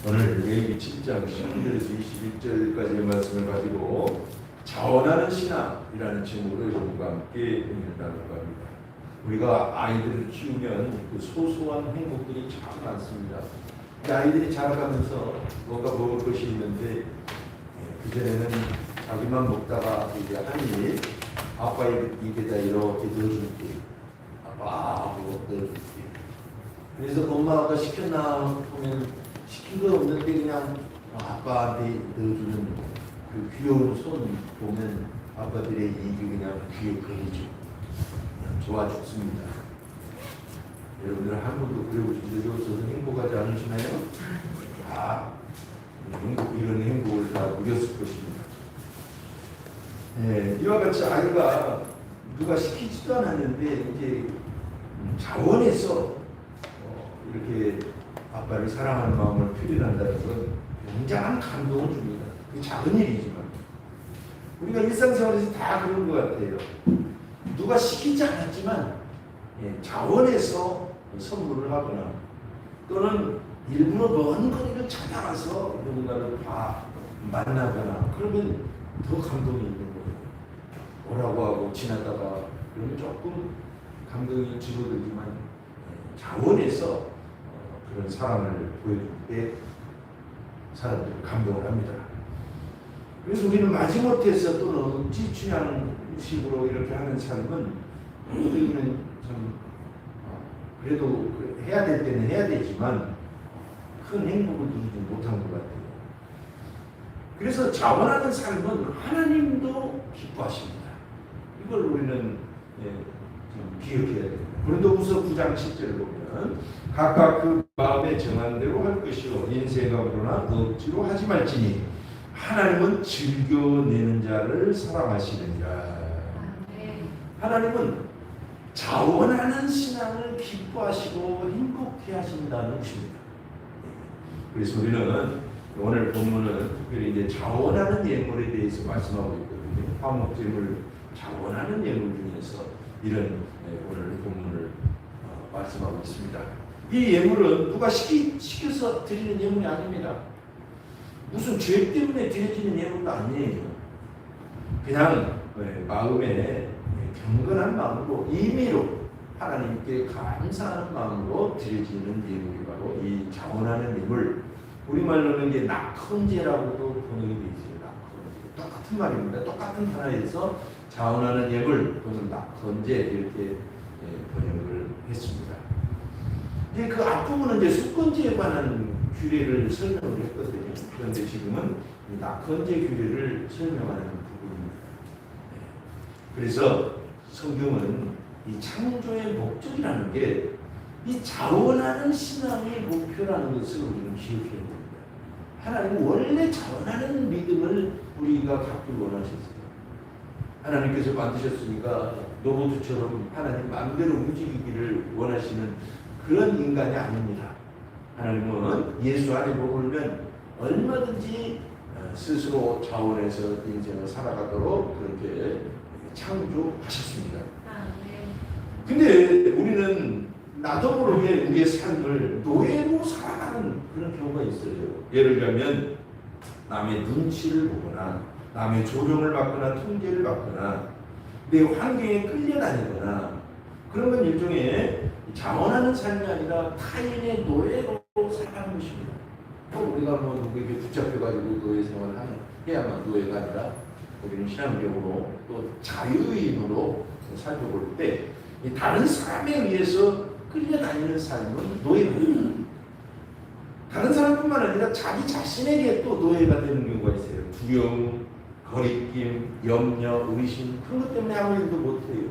오늘 레위기 7장 11절에서 21절까지의 말씀을 가지고 자원하는 신앙이라는 제목으로 여러분과 함께 은혜를 나눌까 합니다. 우리가 아이들을 키우면 그 소소한 행복들이 참 많습니다. 아이들이 자라가면서 뭔가 먹을 것이 있는데 그전에는 자기만 먹다가 이제 한입 아빠의 입에다 이렇게 넣어줄게. 아빠 하고 넣어줄게. 그래서 엄마가 시켰나 보면 시킨 거 없는데 그냥 아빠한테 넣어주는 그 귀여운 손 보면 아빠들의 입이 그냥 귀에 걸리죠. 그냥 좋아 죽습니다. 여러분들 한 번도 그려보신 적이 없어서 행복하지 않으시나요? 다 이런 행복을 다 누렸을 것입니다. 네, 이와 같이 아이가 누가 시키지도 않았는데 이제 자원해서 이렇게 아빠를 사랑하는 마음을 표현한다는 건 굉장한 감동을 줍니다. 그 작은 일이지만 우리가 일상생활에서 다 그런 것 같아요. 누가 시키지 않았지만 자원해서 선물을 하거나 또는 일부러 먼 거리를 찾아가서 누군가를 만나거나 그러면 더 감동이 있는 거예요. 오라고 하고 지나다가 그러면 조금 감동이 줄어들지만 자원해서 그런 사랑을 보여줄 때 사람들이 감동을 합니다. 그래서 우리는 마지못해서 또는 찌추양식으로 이렇게 하는 삶은 우리는 참 그래도 해야 될 때는 해야 되지만 큰 행복을 누리지 못한 것 같아요. 그래서 자원하는 삶은 하나님도 기뻐하십니다. 이걸 우리는 좀 기억해야 됩니다. 고린도후서 9장 10절을 보면 각각 그 마음에 정한 대로 할 것이요 인생감으로나 억지로 하지 말지니 하나님은 즐겨내는 자를 사랑하시느니라. 하나님은 자원하는 신앙을 기뻐하시고 행복해 하신다는 것입니다. 그래서 우리는 오늘 본문은 특별히 이제 자원하는 예물에 대해서 말씀하고 있거든요. 화목제물 자원하는 예물 중에서 이런 오늘 본문을 말씀하고 있습니다. 이 예물은 누가 시켜서 드리는 예물이 아닙니다. 무슨 죄 때문에 드려지는 예물도 아니에요. 그냥 마음에 경건한 마음으로 임의로 하나님께 감사하는 마음으로 드려지는 예물이 바로 이 자원하는 예물. 우리말로는 이제 낙헌제라고도 번역이 되어 있어요. 낙헌제. 똑같은 말입니다. 똑같은 단어에서 자원하는 예물 또는 낙헌제 이렇게 번역을 했습니다. 이제 그 앞부분은 이제 속건제에 관한 규례를 설명을 했거든요. 그런데 지금은 낙헌제 규례를 설명하는 부분입니다. 그래서 성경은 이 창조의 목적이라는 게 이 자원하는 신앙의 목표라는 것을 우리는 기억해야 됩니다. 하나님은 원래 자원하는 믿음을 우리가 갖길 원하셨어요. 하나님께서 만드셨으니까 로봇처럼 하나님 마음대로 움직이기를 원하시는 그런 인간이 아닙니다. 하나님은 예수 안에 머물면 얼마든지 스스로 자원해서 인생을 살아가도록 그렇게 창조하셨습니다. 근데 우리는 나도 모르게 우리의 삶을 노예로 살아가는 그런 경우가 있어요. 예를 들면 남의 눈치를 보거나 남의 조종을 받거나 통제를 받거나 내 환경에 끌려다니거나 그런 건 일종의 자원하는 삶이 아니라 타인의 노예로 살아가는 것입니다. 우리가 뭐 누구에게 붙잡혀가지고 노예 생활을 해야만 노예가 아니라 우리는 신앙적으로 또 자유인으로 살펴볼 때 다른 사람에 의해서 끌려다니는 삶은 노예입니다. 다른 사람뿐만 아니라 자기 자신에게 또 노예가 되는 경우가 있어요. 두려움, 거리낌, 염려, 의심 그런 것 때문에 아무 일도 못해요.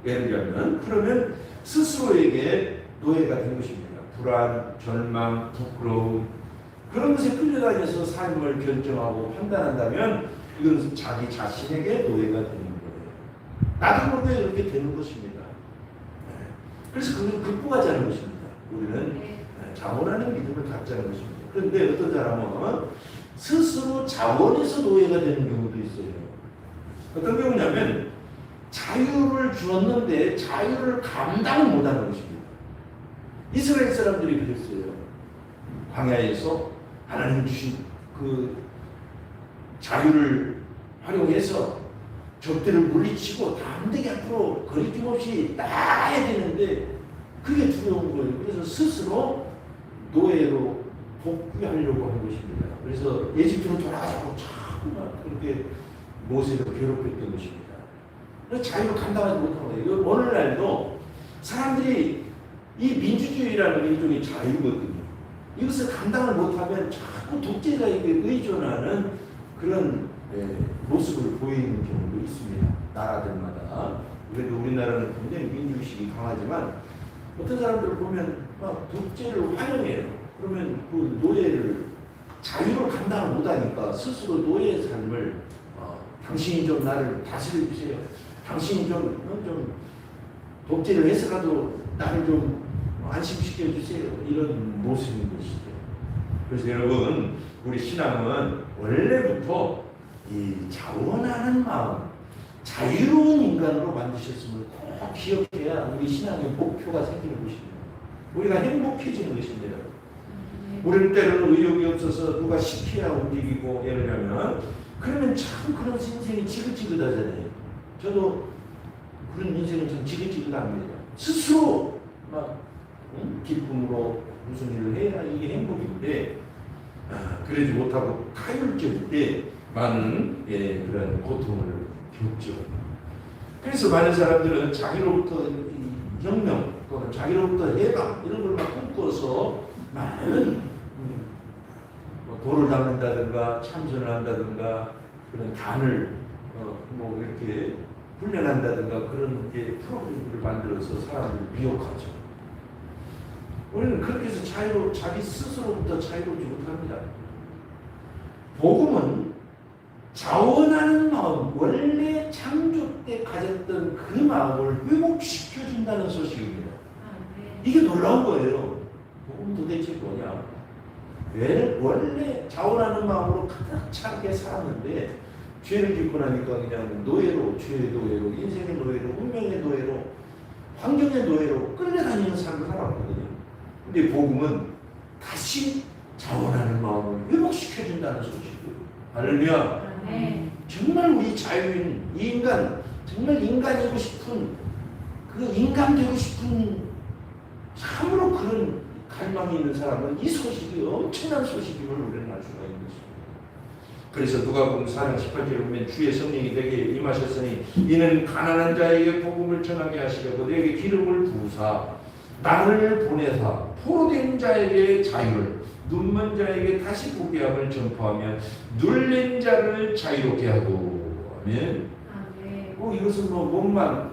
예를 들면 그러면 스스로에게 노예가 된 것입니다. 불안, 절망, 부끄러움 그런 것에 끌려다녀서 삶을 결정하고 판단한다면 이건 자기 자신에게 노예가 되는 거예요. 나도 모르게 이렇게 되는 것입니다. 그래서 그걸 극복하지 않는 것입니다. 우리는 자원하는 믿음을 갖자는 것입니다. 그런데 어떤 사람은 스스로 자원해서 노예가 되는 경우도 있어요. 어떤 경우냐면 자유를 주었는데 자유를 감당 못하는 것입니다. 이스라엘 사람들이 그랬어요. 광야에서 하나님 주신 그 자유를 활용해서 적들을 물리치고 담대히 앞으로 거리낌 없이 나가야 되는데 그게 두려운 거예요. 그래서 스스로 노예로 복귀하려고 하는 것입니다. 그래서 에집트로 돌아가자고 자꾸 막 그렇게 모세를 괴롭혔던 것입니다. 자유를 감당하지 못한 거예요. 오늘날도 사람들이 이 민주주의라는 일종의 자유거든요. 이것을 감당을 못하면 자꾸 독재자에게 의존하는 그런 모습을 보이는 경우도 있습니다. 나라들마다. 그래도 우리나라는 굉장히 민주의식이 강하지만 어떤 사람들을 보면 막 독재를 환영해요. 그러면 그 노예를 자유를 감당을 못하니까 스스로 노예의 삶을 당신이 좀 나를 다스려 주세요. 당신이 좀 독재를 해서라도 나를 좀 안심시켜 주세요. 이런 모습인 것이죠. 그래서 여러분, 우리 신앙은 원래부터 이 자원하는 마음, 자유로운 인간으로 만드셨음을 꼭 기억해야 우리 신앙의 목표가 생기는 것입니다. 우리가 행복해지는 것입니다. 우리는 때로는 의욕이 없어서 누가 시켜야 움직이고 예를 들면 그러면 참 그런 인생이 지긋지긋하잖아요. 저도 그런 인생은 참 지긋지긋합니다. 스스로 막 기쁨으로 무슨 일을 해야 이게 행복인데 그러지 못하고 타율적일 때 많은 그런 고통을 겪죠. 그래서 많은 사람들은 자기로부터 혁명 또는 자기로부터 해방 이런 걸 막 꿈꿔서 많은 돌을 닦는다든가 참선을 한다든가 그런 단을 뭐 이렇게 훈련한다든가 그런 프로그램을 만들어서 사람들을 미혹하죠. 우리는 그렇게 해서 자기 스스로부터 자유롭지 못합니다. 복음은 자원하는 마음, 원래 창조 때 가졌던 그 마음을 회복시켜준다는 소식입니다. 이게 놀라운 거예요. 복음 도대체 뭐냐? 왜 원래 자원하는 마음으로 가득 차게 살았는데 죄를 짓고 나니까 그냥 노예로, 죄의 노예로, 인생의 노예로, 운명의 노예로, 환경의 노예로 끌려다니는 삶을 살았거든요. 근데 복음은 다시 자원하는 마음을 회복시켜준다는 소식이에요. 할렐루야. 정말 우리 자유인 이 인간, 정말 인간이고 싶은 그 인간 되고 싶은 참으로 그런 갈망이 있는 사람은 이 소식이 엄청난 소식임을 우리는 알 수가 있는 것입니다. 그래서 누가복음 4장 18절에 보면 주의 성령이 내게 임하셨으니 이는 가난한 자에게 복음을 전하게 하시려고 내게 기름을 부으사 나를 보내사 포로된 자에게 자유를 눈먼 자에게 다시 보게 함을 전파하며 눌린 자를 자유롭게 하고 하면 이것은 뭐 몸만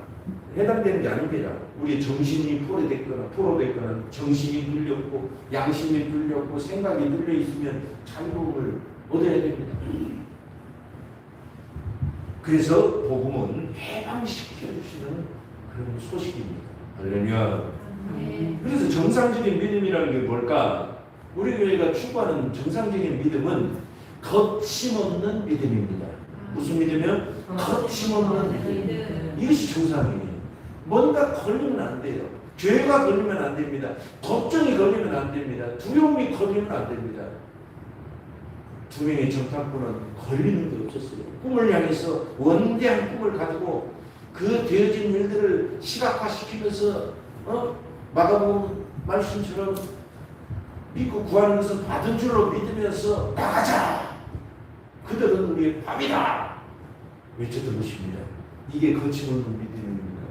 해당되는 게 아닙니다. 우리 정신이 포로됐거나 정신이 눌렸고 양심이 눌렸고 생각이 눌려 있으면 자유로움을 얻어야 됩니다. 그래서 복음은 해방시켜주시는 그런 소식입니다. 할렐루야. 그래서 정상적인 믿음이라는 게 뭘까? 우리 교회가 추구하는 정상적인 믿음은 거침없는 믿음입니다. 무슨 믿음이요? 거침없는 믿음. 이것이 정상이에요. 뭔가 걸리면 안 돼요. 죄가 걸리면 안 됩니다. 걱정이 걸리면 안 됩니다. 두려움이 걸리면 안 됩니다. 두 명의 정탐꾼은 걸리는 게 없었어요. 꿈을 향해서 원대한 꿈을 가지고 그 되어진 일들을 시각화시키면서 마가복음 말씀처럼 믿고 구하는 것은 받은 줄로 믿으면서 나가자. 그들은 우리의 밥이다. 외쳤던 것입니다. 이게 거침없는 믿음입니다.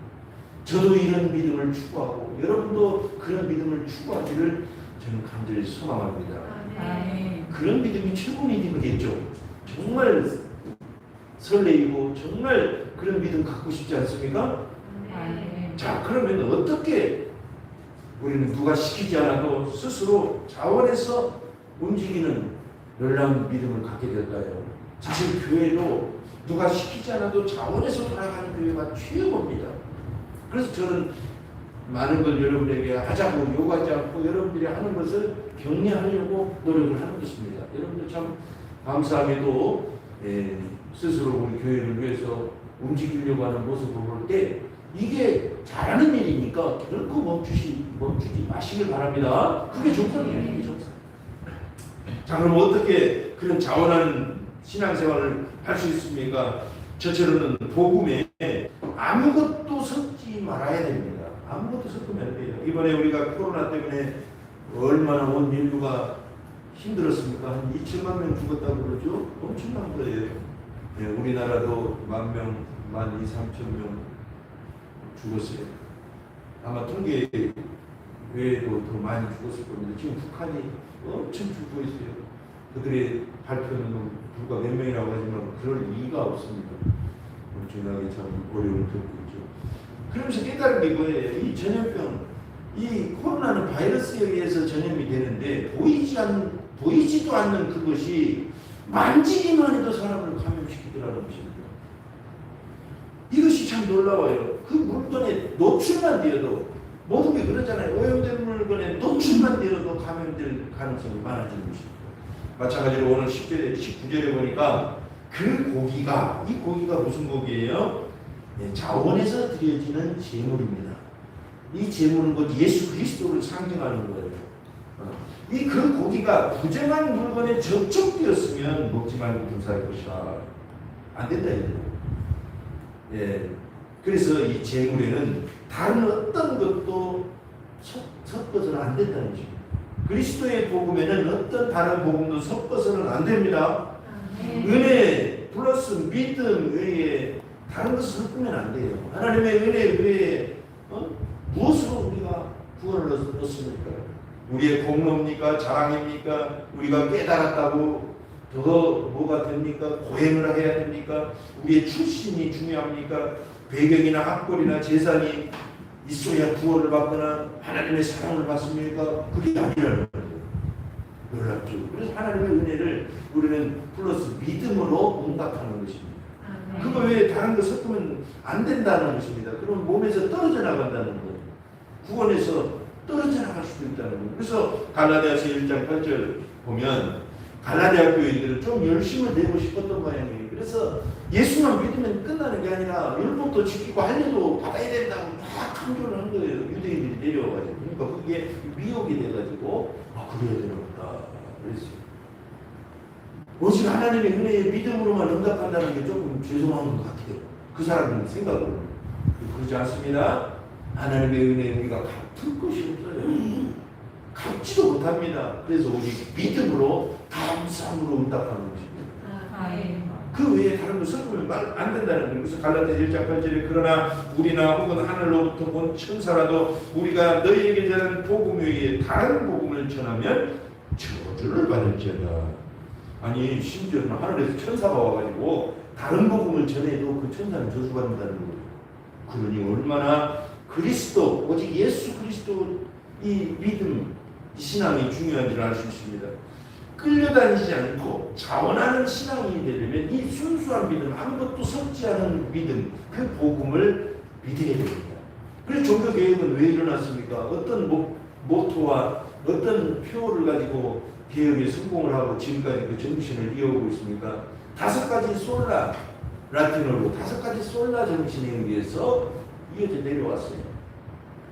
저도 이런 믿음을 추구하고 여러분도 그런 믿음을 추구하기를 저는 간절히 소망합니다. 그런 믿음이 최고 믿음이겠죠. 정말 설레이고 정말 그런 믿음 갖고 싶지 않습니까? 자, 그러면 어떻게 우리는 누가 시키지 않아도 스스로 자원해서 움직이는 놀라운 믿음을 갖게 될까요? 사실 교회도 누가 시키지 않아도 자원해서 돌아가는 교회가 최고입니다. 그래서 저는 많은 걸 여러분에게 하자고 요구하지 않고 여러분들이 하는 것을 격려하려고 노력을 하는 것입니다. 여러분들 참 감사하게도 스스로 우리 교회를 위해서 움직이려고 하는 모습을 볼 때 이게 잘하는 일이니까 결코 멈추지 마시길 바랍니다. 그게 조건이에요. 그게 조건. 자, 그럼 어떻게 그런 자원하는 신앙생활을 할 수 있습니까? 저처럼은 복음에 아무것도 섞지 말아야 됩니다. 아무것도 섞으면 안 돼요. 이번에 우리가 코로나 때문에 얼마나 온 인류가 힘들었습니까? 한 2천만 명 죽었다고 그러죠? 엄청난 거예요. 네, 우리나라도 10,000명, 12,000, 3,000명 죽었어요. 아마 통계 외에도 더 많이 죽었을 겁니다. 지금 북한이 엄청 죽고 있어요. 그들의 발표는 불과 몇 명이라고 하지만 그럴 리가 없습니다. 엄청나게 참 어려움을 겪고 있죠. 그러면서 깨달은 게 뭐예요? 이 전염병, 이 코로나는 바이러스에 의해서 전염이 되는데 보이지도 않는 그것이 만지기만 해도 사람을 감염시키더라는 것입니다. 이것이 참 놀라워요. 그 물건에 노출만 되어도 모든 게 그렇잖아요. 오염된 물건에 노출만 되어도 감염될 가능성이 많아지는 것입니다. 마찬가지로 오늘 10절에, 19절에 보니까 그 고기가, 이 고기가 무슨 고기예요? 네, 자원에서 드려지는 제물입니다. 이 제물은 곧 예수 그리스도를 상징하는 거예요. 이 그 고기가 부정한 물건에 접촉되었으면 먹지 말고 금사할 것이다. 안 된다 이거예요. 예, 그래서 이 제물에는 다른 어떤 것도 섞어서는 안 된다는 것입니다. 그리스도의 복음에는 어떤 다른 복음도 섞어서는 안 됩니다. 은혜 플러스 믿음 외에 다른 것을 섞으면 안 돼요. 하나님의 은혜 외에 무엇으로 우리가 구원을 얻습니까? 우리의 공로입니까? 자랑입니까? 우리가 깨달았다고 더 뭐가 됩니까? 고행을 해야 됩니까? 우리의 출신이 중요합니까? 배경이나 학벌이나 재산이 있어야 구원을 받거나 하나님의 사랑을 받습니까? 그게 아니라는 거예요. 놀랍죠. 그래서 하나님의 은혜를 우리는 플러스 믿음으로 응답하는 것입니다. 그거 외에 다른 거 섞으면 안 된다는 것입니다. 그럼 몸에서 떨어져 나간다는 거예요. 구원에서 떨어져 나갈 수도 있다는 거예요. 그래서 갈라디아서 1장 8절 보면 갈라디아 교인들은 좀 열심을 내고 싶었던 모양이에요. 그래서 예수만 믿으면 끝나는 게 아니라 율법도 지키고 할례도 받아야 된다고 막 강조를 한 거예요. 유대인들이 내려와가지고. 그러니까 그게 미혹이 돼가지고 그래야 되나 보다 그랬어요. 오직 하나님의 은혜에 믿음으로만 응답한다는 게 조금 죄송한 것 같아요. 그 사람들 생각으로는. 그렇지 않습니다. 하나님의 은혜에 우리가 갚을 것이 없어요. 갚지도 못합니다. 그래서 오직 믿음으로 감사함으로 응답하는 것입니다. 그 외에 다른 거 섞으면 말 안 된다는 거예요. 그래서 갈라디아 1장 8절에 그러나 우리나 혹은 하늘로부터 본 천사라도 우리가 너희에게 전한 복음 외에 다른 복음을 전하면 저주를 받을지어다. 아니 심지어는 하늘에서 천사가 와가지고 다른 복음을 전해도 그 천사는 저주받는다는 거예요. 그러니 얼마나 그리스도 오직 예수 그리스도 이 믿음 이 신앙이 중요한지를 알 수 있습니다. 끌려다니지 않고 자원하는 신앙이 되려면 이 순수한 믿음, 아무것도 섞지 않은 믿음, 그 복음을 믿어야 됩니다. 그래서 종교개혁은 왜 일어났습니까? 어떤 모토와 어떤 표를 가지고 개혁에 성공을 하고 지금까지 그 정신을 이어오고 있습니까? 5가지 솔라, 라틴어로 5가지 솔라 정신에 의해서 이어져 내려왔어요.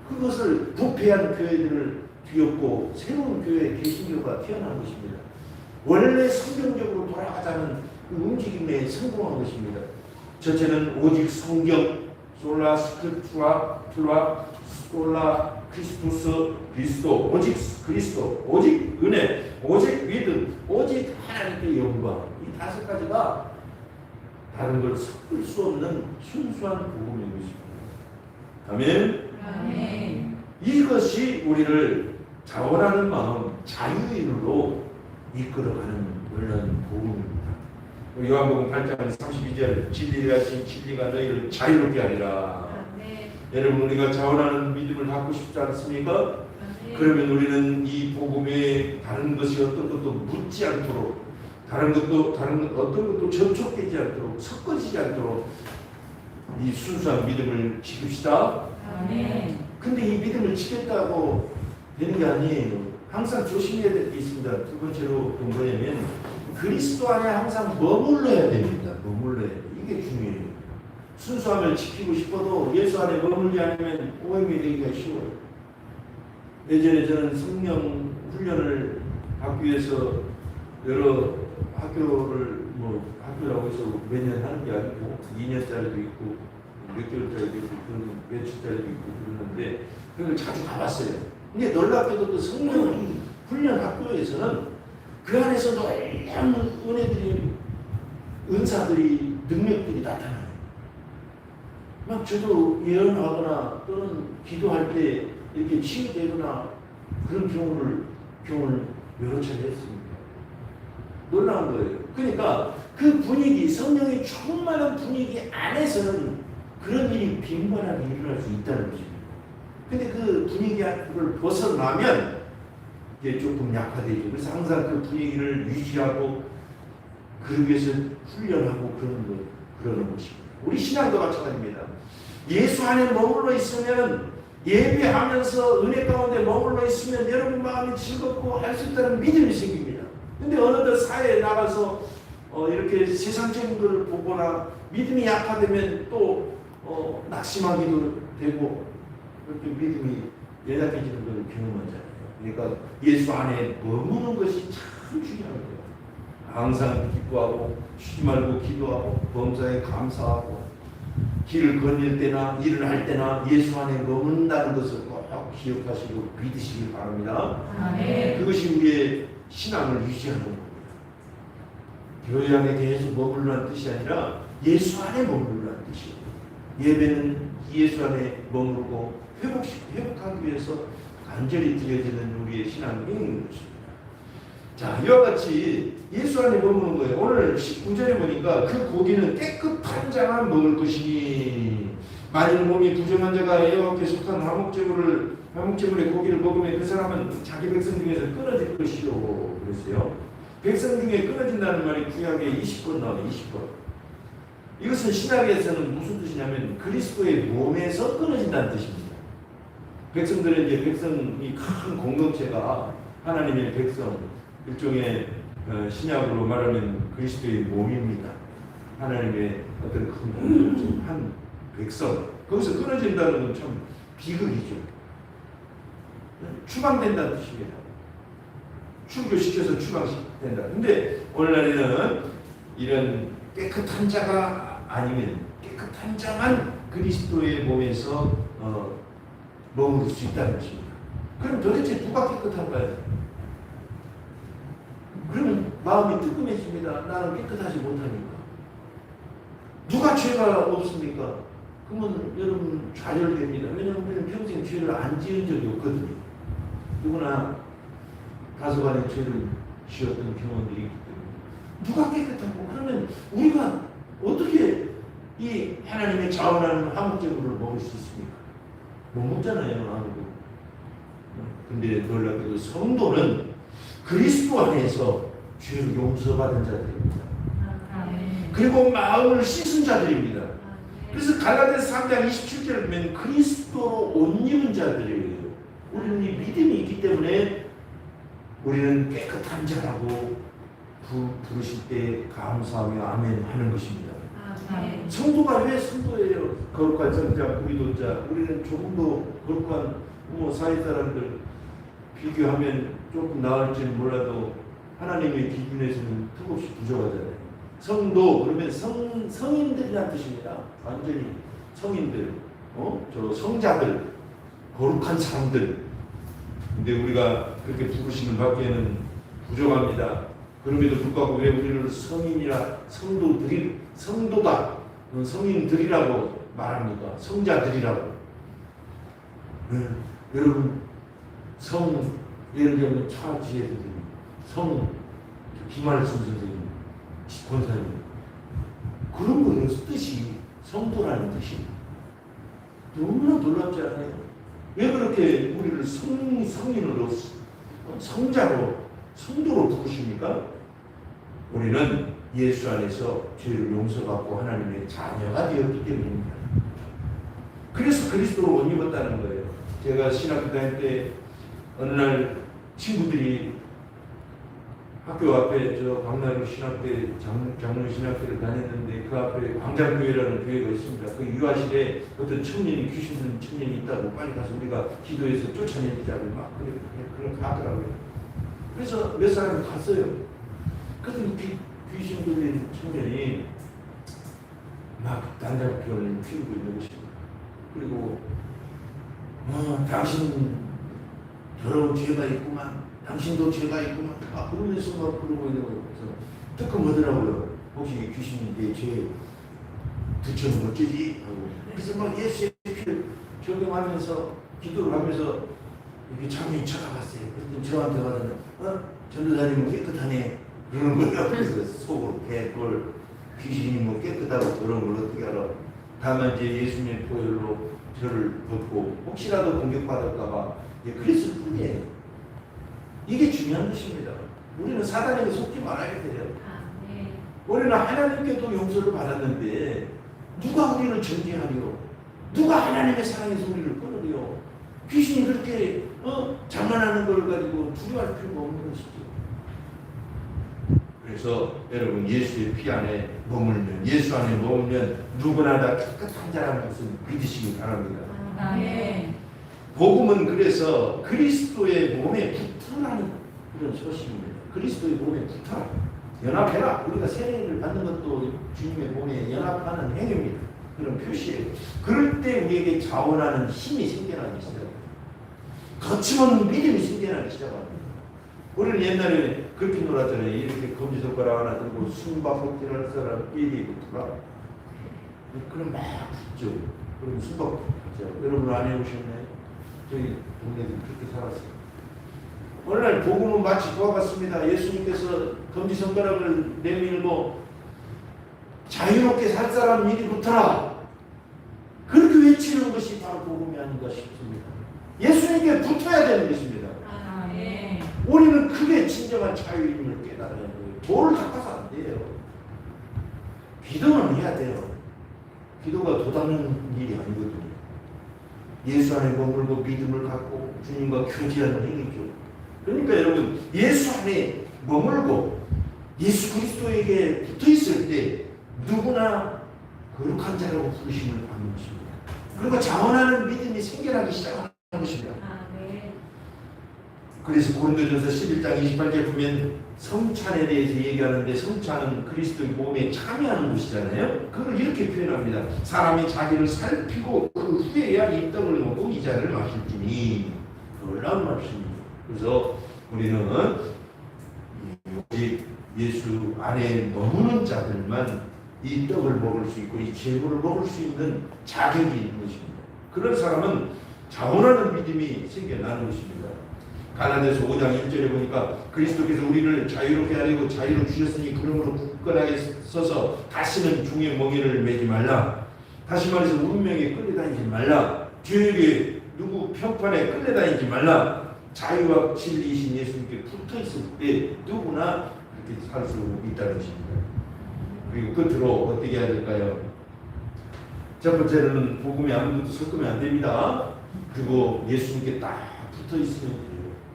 그것을 부패한 교회들을 뒤엎고 새로운 교회 개신교가 태어난 것입니다. 원래 성경적으로 돌아가자는 그 움직임에 성공한 것입니다. 첫째는 오직 성경, 솔라 스크립투라, 솔라 크리스투스, 그리스도, 오직 그리스도, 오직 은혜, 오직 믿음, 오직 하나님의 영광. 이 5가지가 다른 걸 섞을 수 없는 순수한 복음인 것입니다. 아멘. 아멘. 이것이 우리를 자원하는 마음, 자유인으로 이끌어가는 그런 복음입니다. 요한복음 8장 32절 진리가 하신 진리가 너희를 자유롭게 하리라. 여러분 우리가 자원하는 믿음을 갖고 싶지 않습니까? 그러면 우리는 이 복음에 다른 것이 어떤 것도 묻지 않도록 다른 어떤 것도 접촉되지 않도록 섞어지지 않도록 이 순수한 믿음을 지킵시다. 근데 이 믿음을 지켰다고 되는 게 아니에요. 항상 조심해야 될 게 있습니다. 두 번째로 본 거냐면 그리스도 안에 항상 머물러야 됩니다. 머물러야 돼. 이게 중요해요. 순수함을 지키고 싶어도 예수 안에 머물지 않으면 오염이 되기가 쉬워요. 예전에 저는 성령 훈련을 받기 위해서 여러 학교를 뭐 학교라고 해서 매년 하는 게 아니고 2년짜리도 있고 몇 개월짜리도 있고 그런 며칠짜리도 있고 그러는데 그걸 자주 가봤어요. 근데 놀랍게도 그 성령 훈련 학교에서는 그 안에서 놀라운 은혜들이 은사들이 능력들이 나타나요. 막 저도 예언하거나 또는 기도할 때 이렇게 치유되거나 그런 경험을 여러 차례 했습니다. 놀라운 거예요. 그러니까 그 분위기, 성령이 충만한 분위기 안에서는 그런 일이 빈번하게 일어날 수 있다는 것입니다. 근데 그 분위기를 벗어나면 이게 조금 약화되죠. 그래서 항상 그 분위기를 유지하고 그러기 위해서 훈련하고 그러는 것입니다. 우리 신앙도 마찬가지입니다. 예수 안에 머물러 있으면 예배하면서 은혜 가운데 머물러 있으면 여러분 마음이 즐겁고 할 수 있다는 믿음이 생깁니다. 근데 어느덧 사회에 나가서 이렇게 세상적인 것을 보거나 믿음이 약화되면 또 낙심하기도 되고 그렇게 믿음이 연약해지는 걸 경험하잖아요. 그러니까 예수 안에 머무는 것이 참 중요한 거예요. 항상 기뻐하고 쉬지 말고 기도하고 범사에 감사하고 길을 건널 때나 일을 할 때나 예수 안에 머문다는 것을 꼭 기억하시고 믿으시기 바랍니다. 아멘. 그것이 우리의 신앙을 유지하는 겁니다. 교회 안에 계속 머물러는 뜻이 아니라 예수 안에 머물러는 뜻이에요. 예배는 예수 안에 머물고 회복하기 위해서 간절히 드려지는 우리의 신앙이 있는 것입니다. 자, 이와 같이 예수 안에 머무는 거예요. 오늘 19절에 보니까 그 고기는 깨끗한 자만 먹을 것이니 만일 몸이 부정한 자가 여호와께 속한 화목제물의 고기를 먹으면 그 사람은 자기 백성 중에서 끊어질 것이요. 그랬어요. 백성 중에 끊어진다는 말이 구약에 20번 나와요. 20번. 이것은 신약에서는 무슨 뜻이냐면 그리스도의 몸에서 끊어진다는 뜻입니다. 백성들은 이제 백성이 큰 공동체가 하나님의 백성, 일종의 신약으로 말하면 그리스도의 몸입니다. 하나님의 어떤 큰 공동체, 한 백성. 거기서 끊어진다는 건 참 비극이죠. 추방된다는 뜻입니다. 출교시켜서 추방된다. 근데 오늘날에는 이런 깨끗한 자가 아니면 깨끗한 자만 그리스도의 몸에서 머무를 수 있다는 것입니다. 그럼 도대체 누가 깨끗한가요? 그러면 마음이 뜨끔해집니다. 나는 깨끗하지 못하니까. 누가 죄가 없습니까? 그러면 여러분 좌절됩니다. 왜냐하면 우리는 평생 죄를 안 지은 적이 없거든요. 누구나 다소간의 죄를 지었던 경험들이 있기 때문에 누가 깨끗하고 그러면 우리가 어떻게 이 하나님의 자원하는 화목제물을 먹을 수 있습니까? 못 먹잖아요. 아무도. 근데 놀랍게도 성도는 그리스도 안에서 죄를 용서받은 자들입니다. 그리고 마음을 씻은 자들입니다. 그래서 갈라디아서 3장 27절을 보면 그리스도로 옷 입은 자들이에요. 우리는 이 믿음이 있기 때문에 우리는 깨끗한 자라고 부르실 때 감사하며 아멘 하는 것입니다. 성도가 왜 성도예요? 거룩한 성자, 구리도자. 우리는 조금 더 거룩한 사회 사람들 비교하면 조금 나을지는 몰라도 하나님의 기준에서는 턱없이 부족하잖아요. 성도 그러면 성인들이라는 뜻입니다. 완전히 성인들, 저 성자들, 거룩한 사람들. 근데 우리가 그렇게 부르심을 받기에는 부족합니다. 그럼에도 불구하고 왜 우리를 성인이라 성도다, 성인들이라고 말합니까? 성자들이라고. 여러분 예를 들면 차지혜들, 김한수 선생님, 권사님 그런 거예요. 뜻이 성도라는 뜻이 너무나 놀랍지 않아요? 왜 그렇게 우리를 성인으로 성자로 성도로 부르십니까? 우리는 예수 안에서 죄를 용서받고 하나님의 자녀가 되었기 때문입니다. 그래서 그리스도로 옷 입었다는 거예요. 제가 신학교 다닐 때 어느 날 친구들이 학교 앞에 저 광나루 신학대 장로 신학대를 다녔는데 그 앞에 광장교회라는 교회가 있습니다. 그 유아실에 어떤 청년이 귀신 들린 청년이 있다고 빨리 가서 우리가 기도해서 쫓아내자고 막 그렇게 하더라고요. 그래서 몇 사람이 갔어요. 그래서 귀신 들린 청년이 막 단장표를 피우고 있는 것입니다. 그리고 당신 더러운 죄가 있구만, 당신도 죄가 있구만, 그러면서 막 그러고 있는 거예요. 그래서 뜨끔하더라고요. 혹시 귀신이 내 죄 붙여놓은 거지? 하고. 그래서 막 예수의 피를 적용하면서 기도를 하면서 이렇게 잠이 쳐다봤어요. 그랬더니 저한테 가서는 전도사님은 깨끗하네 그러는 거예요. 그래서 속으로 개꿀 귀신이 뭐 깨끗하고 더러운 걸 어떻게 알아? 다만 이제 예수님의 보혈로 저를 벗고 혹시라도 공격받을까봐 그랬을 뿐이에요. 이게 중요한 것입니다. 우리는 사단에게 속지 말아야 돼요. 우리는 하나님께도 용서를 받았는데 누가 우리를 정죄하리요? 누가 하나님의 사랑에서 우리를 끊으리요? 귀신이 그렇게 장난하는 걸 가지고 두려워할 필요가 없는 것이죠. 그래서 여러분 예수의 피 안에 머물면, 예수 안에 머물면 누구나 다 깨끗한 자라는 것을 믿으시기 바랍니다. 아멘. 복음은 그래서 그리스도의 몸에 붙으라는 그런 소식입니다. 그리스도의 몸에 붙어라. 연합해라. 우리가 세례를 받는 것도 주님의 몸에 연합하는 행위입니다. 그런 표시예요. 그럴 때 우리에게 자원하는 힘이 생겨나기 시작합니다. 거침없는 믿음이 생겨나기 시작합니다. 우리는 옛날에 그렇게 놀았잖아요. 이렇게 검지손가락 하나 들고 숨바꼭질 할 사람 삐리 붙어라. 그럼 막 붙죠. 그럼 숨바꼭질. 여러분 안 해보셨나요? 저희 동네도 그렇게 살았어요. 어느 날 복음은 마치 그와 같습니다. 예수님께서 검지손가락을 내밀고 자유롭게 살 사람 이리 붙어라. 그렇게 외치는 것이 바로 복음이 아닌가 싶습니다. 예수님께 붙어야 되는 것입니다. 아멘. 우리는 그게 진정한 자유임을 깨달아야 돼요. 돌을 닦아서 안 돼요. 기도는 해야 돼요. 기도가 도닦는 일이 아니거든요. 예수 안에 머물고 믿음을 갖고 주님과 교제하는 행위죠. 그러니까 여러분 예수 안에 머물고 예수 그리스도에게 붙어있을 때 누구나 거룩한 자라고 부르심을 받는 것입니다. 그리고 자원하는 믿음이 생겨나기 시작하는 것입니다. 그래서 고린도전서 11장 28절 보면 성찬에 대해서 얘기하는데 성찬은 그리스도의 몸에 참여하는 것이잖아요. 그걸 이렇게 표현합니다. 사람이 자기를 살피고 그 후에야 이 떡을 먹고 이 잔을 마실지니. 놀라운 말씀입니다. 그래서 우리는 오직 예수 안에 머무는 자들만 이 떡을 먹을 수 있고 이 제물을 먹을 수 있는 자격이 있는 것입니다. 그런 사람은 자원하는 믿음이 생겨나는 것입니다. 갈라디아서 5장 1절에 보니까 그리스도께서 우리를 자유롭게 하려고 자유를 주셨으니 그러므로 굳건하게 서서 다시는 종의 멍에를 매지 말라. 다시 말해서 운명에 끌려다니지 말라. 죄에게 누구 평판에 끌려다니지 말라. 자유와 진리이신 예수님께 붙어있을 때 누구나 그렇게 살 수 있다는 것입니다. 그리고 끝으로 어떻게 해야 될까요? 첫 번째는 복음에 아무것도 섞으면 안 됩니다. 그리고 예수님께 딱 붙어있으면 돼요.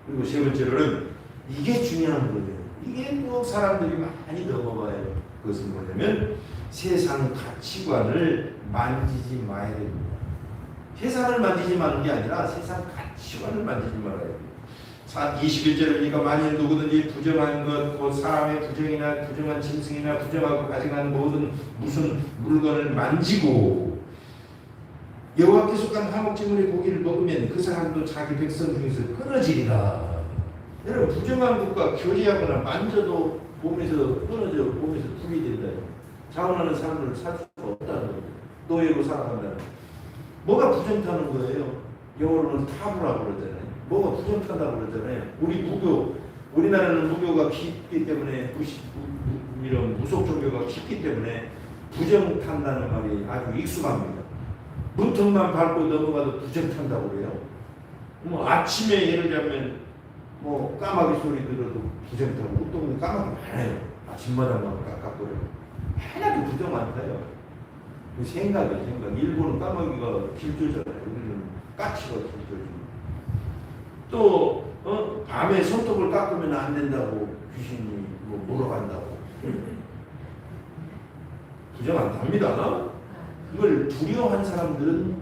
그리고 세 번째로는 이게 중요한 거예요. 이게 또 사람들이 많이 넘어가요. 그것은 뭐냐면 세상 가치관을 만지지 말아야 됩니다. 세상을 만지지 마는 게 아니라 세상 가치관을 만지지 말아야 됩니다. 21절에 보니까 만일 누구든지 부정한 것, 곧 사람의 부정이나 부정한 짐승이나 부정하고 가져간 모든 무슨 물건을 만지고 여호와께 속한 화목제물의 고기를 먹으면 그 사람도 자기 백성 중에서 끊어지리라. 여러분 부정한 것과 교제하거나 만져도 몸에서 끊어져 몸에서 풀이 된다. 자원하는 사람들을 살 수가 없다는 거예요. 노예로 살아간다는 거예요. 뭐가 부정타는 거예요? 영어로는 타부라고 그러잖아요. 뭐가 부정타다고 그러잖아요. 우리 무교, 우리나라는 무교가 깊기 때문에 이런 무속 종교가 깊기 때문에 부정탄다는 말이 아주 익숙합니다. 문턱만 밟고 넘어가도 부정탄다고 그래요. 뭐 아침에 예를 들면 뭐 까마귀 소리 들어도 부정타고 우동네 까마귀 많아요. 아침마다만 깎아버려요. 하나도 부정 안 타요. 생각이에요, 생각. 일본은 까마귀가 길조잖아요. 우리는 까치가 길조죠. 또 밤에 손톱을 깎으면 안 된다고 귀신이 뭐 물어간다고. 부정 안 답니다. 그걸 두려워한 사람들은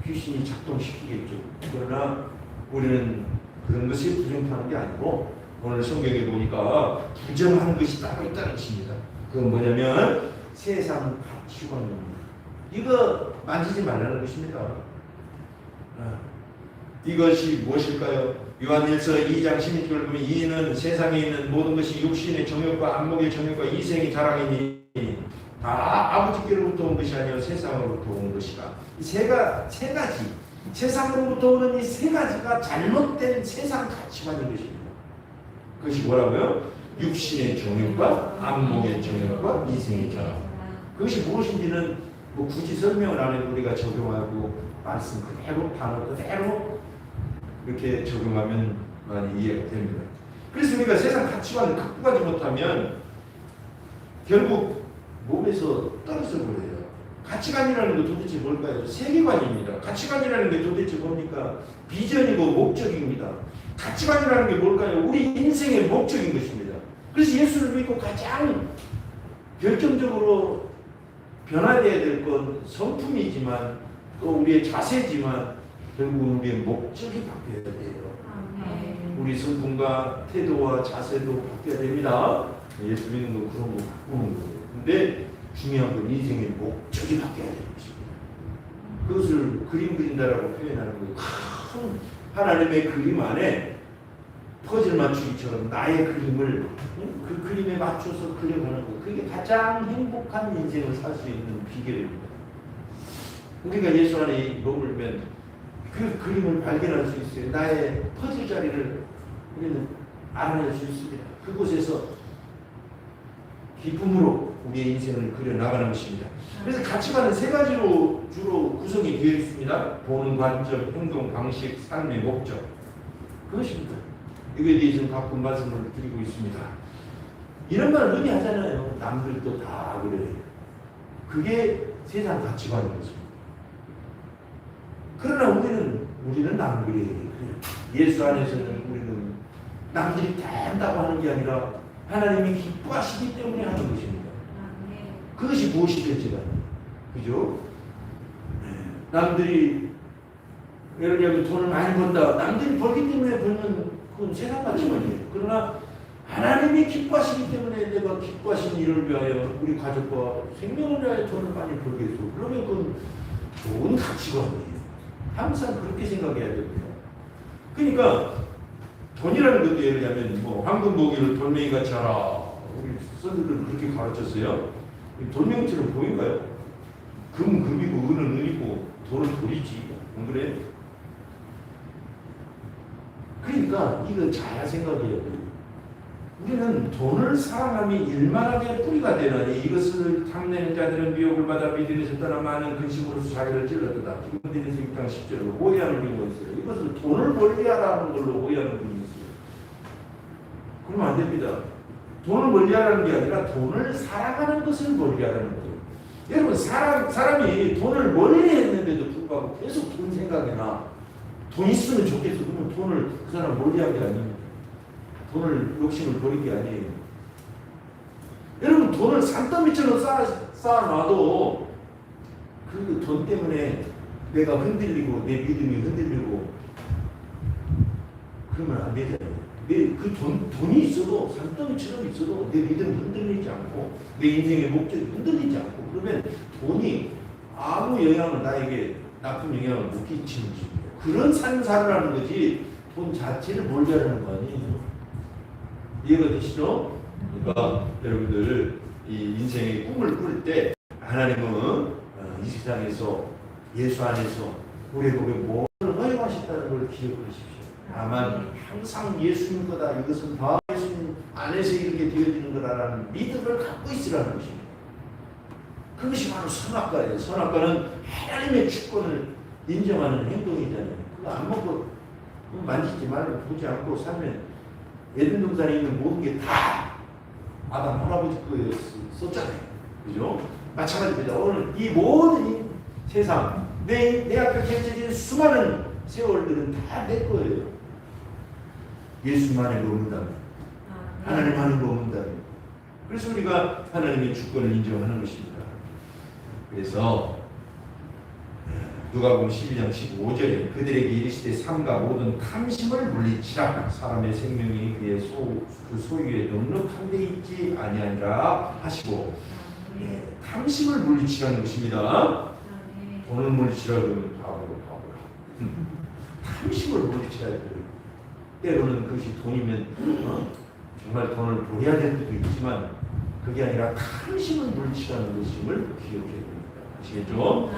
귀신이 작동시키겠죠. 그러나 우리는 그런 것이 부정타는 게 아니고 오늘 성경에 보니까 부정하는 것이 따로 있다는 것입니다. 그건 뭐냐면 세상 가치관입니다. 이거 만지지 말라는 것입니다. 이것이 무엇일까요? 요한일서 2장 16절을 보면 이는 세상에 있는 모든 것이 육신의 정욕과 안목의 정욕과 이생의 자랑이니 다 아버지께로부터 온 것이 아니요 세상으로부터 온 것이다. 이 세 가지 세상으로부터 오는 이 세 가지가 잘못된 세상 가치관인 것입니다. 그것이 뭐라고요? 육신의 정욕과 안목의 정욕과 이생의 자랑. 그것이 무엇인지는 뭐 굳이 설명을 안 해도 우리가 적용하고 말씀 그대로 단어 그대로 이렇게 적용하면 많이 이해가 됩니다. 그래서 우리가 세상 가치관을 갖고 가지 못하면 결국 몸에서 떨어져 버려요. 가치관이라는 게 도대체 뭘까요? 세계관입니다. 가치관이라는 게 도대체 뭡니까? 비전이고 목적입니다. 가치관이라는 게 뭘까요? 우리 인생의 목적인 것입니다. 그래서 예수를 믿고 가장 결정적으로 변화되어야 될 건 성품이지만 또 우리의 자세지만 결국은 우리의 목적이 바뀌어야 돼요. 우리 성품과 태도와 자세도 바뀌어야 됩니다. 예수 믿는 거 그런 거 바꾸는 거예요. 근데 중요한 건 인생의 목적이 바뀌어야 되는 것입니다. 그것을 그림 그린다라고 표현하는 거예요. 큰 하나님의 그림 안에 퍼즐 맞추기처럼 나의 그림을 그 그림에 맞춰서 그려가는 거. 그게 가장 행복한 인생을 살 수 있는 비결입니다. 우리가 예수 안에 머물면 그 그림을 발견할 수 있어요. 나의 퍼즐 자리를 우리는 알아낼 수 있습니다. 그곳에서 기쁨으로 우리의 인생을 그려나가는 것입니다. 그래서 가치관은 세 가지로 주로 구성이 되어 있습니다. 보는 관점, 행동 방식, 삶의 목적. 그것입니다. 이거에 대해서는 가끔 말씀을 드리고 있습니다. 이런 말 의미하잖아요. 남들도 다 그래요. 그게 세상 가치관인 것입니다. 그러나 우리는 남들이 그래요. 예수 안에서는 우리는 남들이 다 한다고 하는 게 아니라 하나님이 기뻐하시기 때문에 하는 것입니다. 그것이 무엇이겠지가 그죠? 남들이 예를 들면 돈을 많이 번다. 남들이 벌기 때문에 벌는 그건 세상 가치관이에요. 그러나 하나님이 기뻐하시기 때문에 내가 기뻐하신 일을 위하여 우리 가족과 생명을 위하여 돈을 많이 벌겠소. 그러면 그건 좋은 가치관이에요. 항상 그렇게 생각해야 됩니다. 그러니까 돈이라는 것도 예를 들면 뭐 황금 보기를 돌멩이같이 하라. 우리 선생님들은 그렇게 가르쳤어요. 돌멩이처럼 보인가요? 금은 금이고 은은 은이고 돌은 돌이지. 안 그래? 그러니까 이거 잘 생각해야 돼요. 우리는 돈을 사랑함이 일만하게 뿌리가 되나니 이것을 탐내는 자들은 미혹을 받아 믿음에서 떠나 많은 근심으로서 자기를 찔렀다. 기본되는 6장 10절로 오해하는 경우가 있어요. 이것을 돈을 멀리하라는 걸로 오해하는 분이 있어요. 그러면 안 됩니다. 돈을 멀리하라는 게 아니라 돈을 사랑하는 것을 멀리하라는 거예요. 여러분 사람이 돈을 멀리했는데도 불구하고 계속 돈 생각이 나. 돈 있으면 좋겠어. 그러면 돈을 그 사람 멀리한 게 아닙니다. 돈을 욕심을 버린 게 아니에요. 여러분 돈을 산더미처럼 쌓아놔도 그 돈 때문에 내가 흔들리고 내 믿음이 흔들리고 그러면 안 되잖아요. 그 돈이 있어도 산더미처럼 있어도 내 믿음이 흔들리지 않고 내 인생의 목적이 흔들리지 않고 그러면 돈이 아무 영향을 나에게 나쁜 영향을 못 끼치는 것입니다. 그런 삶을 살아라는 거지 돈 자체를 몰려하는 거 아니에요. 이해가 되시죠? 그러니까 여러분들 이 인생의 꿈을 꿀 때 하나님은 이 세상에서 예수 안에서 우리의 몸에 뭐를 허용하셨다는 걸 기억하십시오. 다만 항상 예수님 거다. 이것은 다 예수님 안에서 이렇게 되어지는 거다라는 믿음을 갖고 있으라는 것입니다. 그것이 바로 선악과예요. 선악과는 하나님의 주권을 인정하는 행동이잖아요. 그거 안 먹고 만지지 말고 보지 않고 살면 에덴 동산에 있는 모든 게 다 아담 할아버지 거에 썼잖아요. 그죠? 마찬가지입니다. 오늘 이 모든 세상 내 앞에 펼쳐진 수많은 세월들은 다 내 거예요. 예수만에 머문다면 하나님 안에 머문다면 그래서 우리가 하나님의 주권을 인정하는 것입니다. 그래서 누가복음 12장 15절에 그들에게 이르시되 삼가 모든 탐심을 물리치라 사람의 생명이 그의 그 소유에 넉넉한 데 있지 아니하니라 하시고 탐심을 물리치라는 것입니다. 돈을 물리치라 그러면 바보라. 탐심을 물리치라 그래요. 때로는 그것이 돈이면 정말 돈을 벌여야 될 때도 있지만 그게 아니라 탐심을 물리치라는 것임을 기억해야 됩니다. 아시겠죠?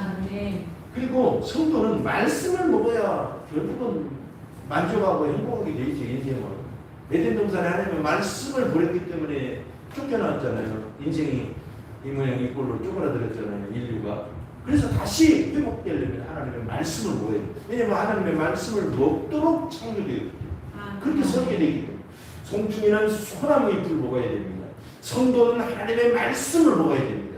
그리고 성도는 말씀을 먹어야 결국은 만족하고 행복하게 되죠. 인생은 에덴 동산에 하나님은 말씀을 버렸기 때문에 쫓겨나왔잖아요. 인생이 이 모양 이 꼴로 쪼그라들었잖아요. 인류가. 그래서 다시 회복되려면 하나님의 말씀을 먹어야 돼요. 왜냐하면 하나님의 말씀을 먹도록 창조되어 있기 때문에 그렇게 설계되기 때문에 송충이는 소나무 잎을 먹어야 됩니다. 성도는 하나님의 말씀을 먹어야 됩니다.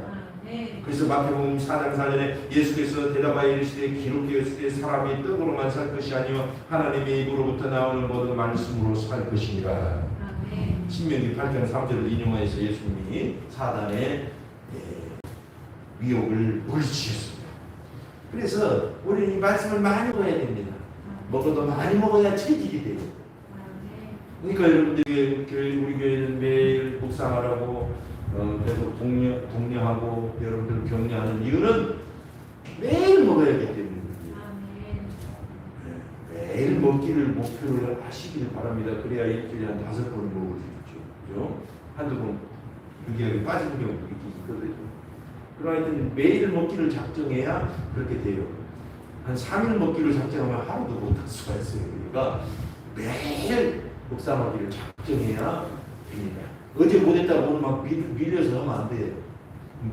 그래서 마태복음 4장 4절에 예수께서 대답하여 이르시되 기록되었을 때 사람이 떡으로만 살 것이 아니요 하나님의 입으로부터 나오는 모든 말씀으로 살 것이니라. 신명기 8장 3절을 인용하여서 예수님이 사단의 위협을 물리치셨습니다. 그래서 우리는 이 말씀을 많이 먹어야 됩니다. 먹어도 많이 먹어야 체질이 돼요. 그러니까 여러분들이 우리 교회는 매일 묵상하라고 계속 독려하고 여러분들 격려하는 이유는 매일 먹어야 하기 때문입니다. 매일 먹기를 목표로 하시길 바랍니다. 그래야 일주일에 한 5번 먹을 수 있죠. 그죠? 한두 번 유기하게 빠지는 경우도 있거든요. 그러니까 매일 먹기를 작정해야 그렇게 돼요. 한 3일 먹기를 작정하면 하루도 못할 수가 있어요. 그러니까 매일 묵상하기를 작정해야 됩니다. 어제 못했다고 오늘 막 밀려서 하면 안 돼요.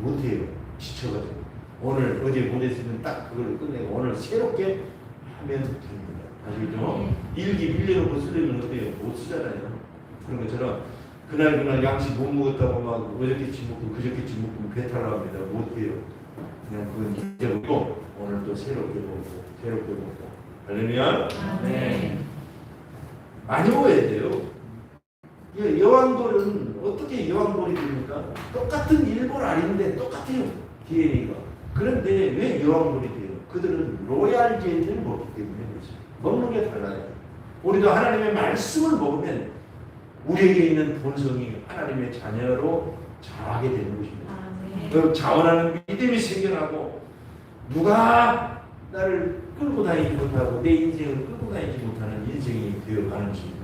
못해요. 지쳐가지고. 오늘 어제 못했으면 딱 그걸 끝내고 오늘 새롭게 하면 됩니다. 아시겠죠? 일기 밀려놓고 쓰려면 어때요? 못 쓰잖아요. 그런 것처럼 그날 양식 못 먹었다고 막 어저께쯤 먹고 그저께쯤 먹고 배탈납니다. 못해요. 그냥 그건 잊어버리고 오늘 또 새롭게 먹고 할렐루야. 많이 먹어야 돼요. 여왕벌은 어떻게 여왕벌이 됩니까? 똑같은 일벌 아닌데 똑같아요. DNA가. 그런데 왜 여왕벌이 돼요? 그들은 로얄 젤리를 먹기 때문에 그렇죠. 먹는 게 달라요. 우리도 하나님의 말씀을 먹으면 우리에게 있는 본성이 하나님의 자녀로 자라게 되는 것입니다. 자원하는 믿음이 생겨나고 누가 나를 끌고 다니지 못하고 내 인생을 끌고 다니지 못하는 인생이 되어가는 것입니다.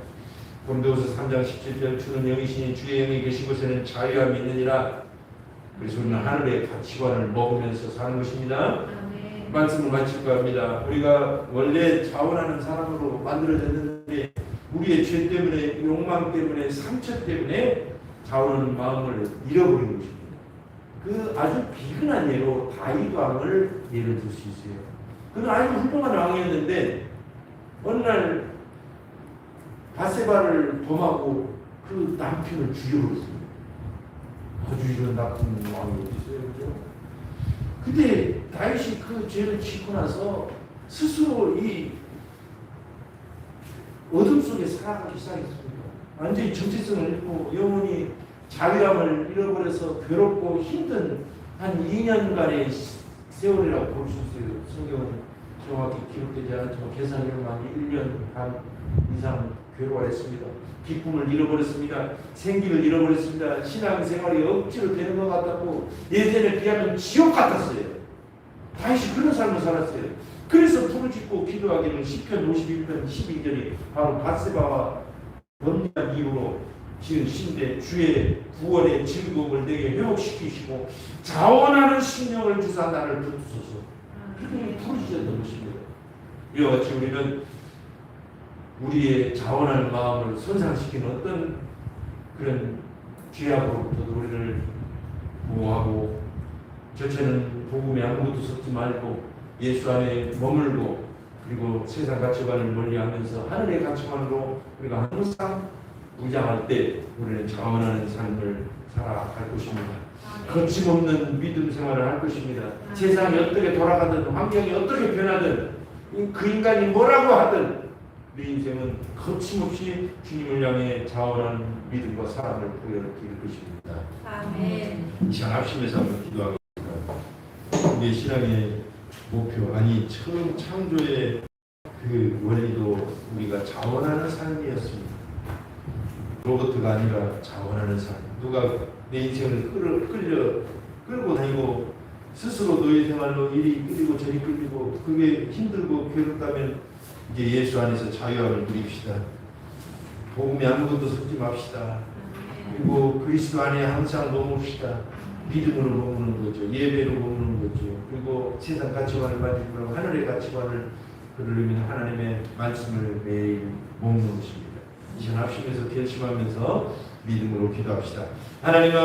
고린도후서 3장 17절 주는 영이시니 주의 영이 계신 곳에는 자유함이 있느니라. 그래서 우리는 하늘의 가치관을 먹으면서 사는 것입니다. 말씀을 마칠까 합니다. 우리가 원래 자원하는 사람으로 만들어졌는데 우리의 죄 때문에 욕망 때문에 상처 때문에 자원하는 마음을 잃어버린 것입니다. 그 아주 비근한 예로 다윗 왕을 예를 들 수 있어요. 그는 아주 훌륭한 왕이었는데 어느 날 바세바를 범하고 그 남편을 죽여버렸습니다. 아주 이런 나쁜 왕이 어디 있어요, 그죠? 근데 다윗이 그 죄를 짓고 나서 스스로 이 어둠 속에 살아가기 시작했습니다. 완전히 정체성을 잃고 영혼이 자유함을 잃어버려서 괴롭고 힘든 한 2년간의 세월이라고 볼 수 있어요. 성경은 정확히 기록되지 않았지만 계산으로만 1년 반 이상 괴로워했습니다. 기쁨을 잃어버렸습니다. 생기를 잃어버렸습니다. 신앙생활이 억지로 되는 것 같았고 예전에 비하면 지옥 같았어요. 다시 그런 삶을 살았어요. 그래서 부르짖고 기도하기를 시편 51편 12절이 바로 바세바와 범죄한 이후로 지은 시인데 주의 구원의 즐거움을 내게 회복시키시고 자원하는 심령을 주사 나를 붙드소서. 그렇게 부르짖었던 것입니다. 이와 같이 우리는 우리의 자원할 마음을 손상시키는 어떤 그런 죄악으로부터 우리를 보호하고 저처는 복음에 아무것도 섞지 말고 예수 안에 머물고 그리고 세상 가치관을 멀리하면서 하늘의 가치관으로 우리가 항상 무장할 때 우리는 자원하는 삶을 살아갈 것입니다. 거침없는 믿음 생활을 할 것입니다. 세상이 어떻게 돌아가든 환경이 어떻게 변하든 그 인간이 뭐라고 하든 우리 인생은 거침없이 주님을 향해 자원하는 믿음과 사랑을 보여드릴 것입니다. 아멘. 이 시간 합심해서 한번 기도하겠습니다. 우리의 신앙의 목표 아니 처음 창조의 그 원리도 우리가 자원하는 삶이었습니다. 로봇가 아니라 자원하는 삶. 누가 내 인생을 끌고 다니고 스스로 노예 생활로 이리 끌리고 저리 끌리고 그게 힘들고 괴롭다면 이제 예수 안에서 자유함을 누립시다. 복음에 아무것도 섞지 맙시다. 그리고 그리스도 안에 항상 머뭅시다. 믿음으로 머무는 거죠. 예배로 머무는 거죠. 그리고 세상 가치관을 가지고 하늘의 가치관을 그러려면 하나님의 말씀을 매일 먹는 것입니다. 이 시간 합심해서 결심하면서 믿음으로 기도합시다. 하나님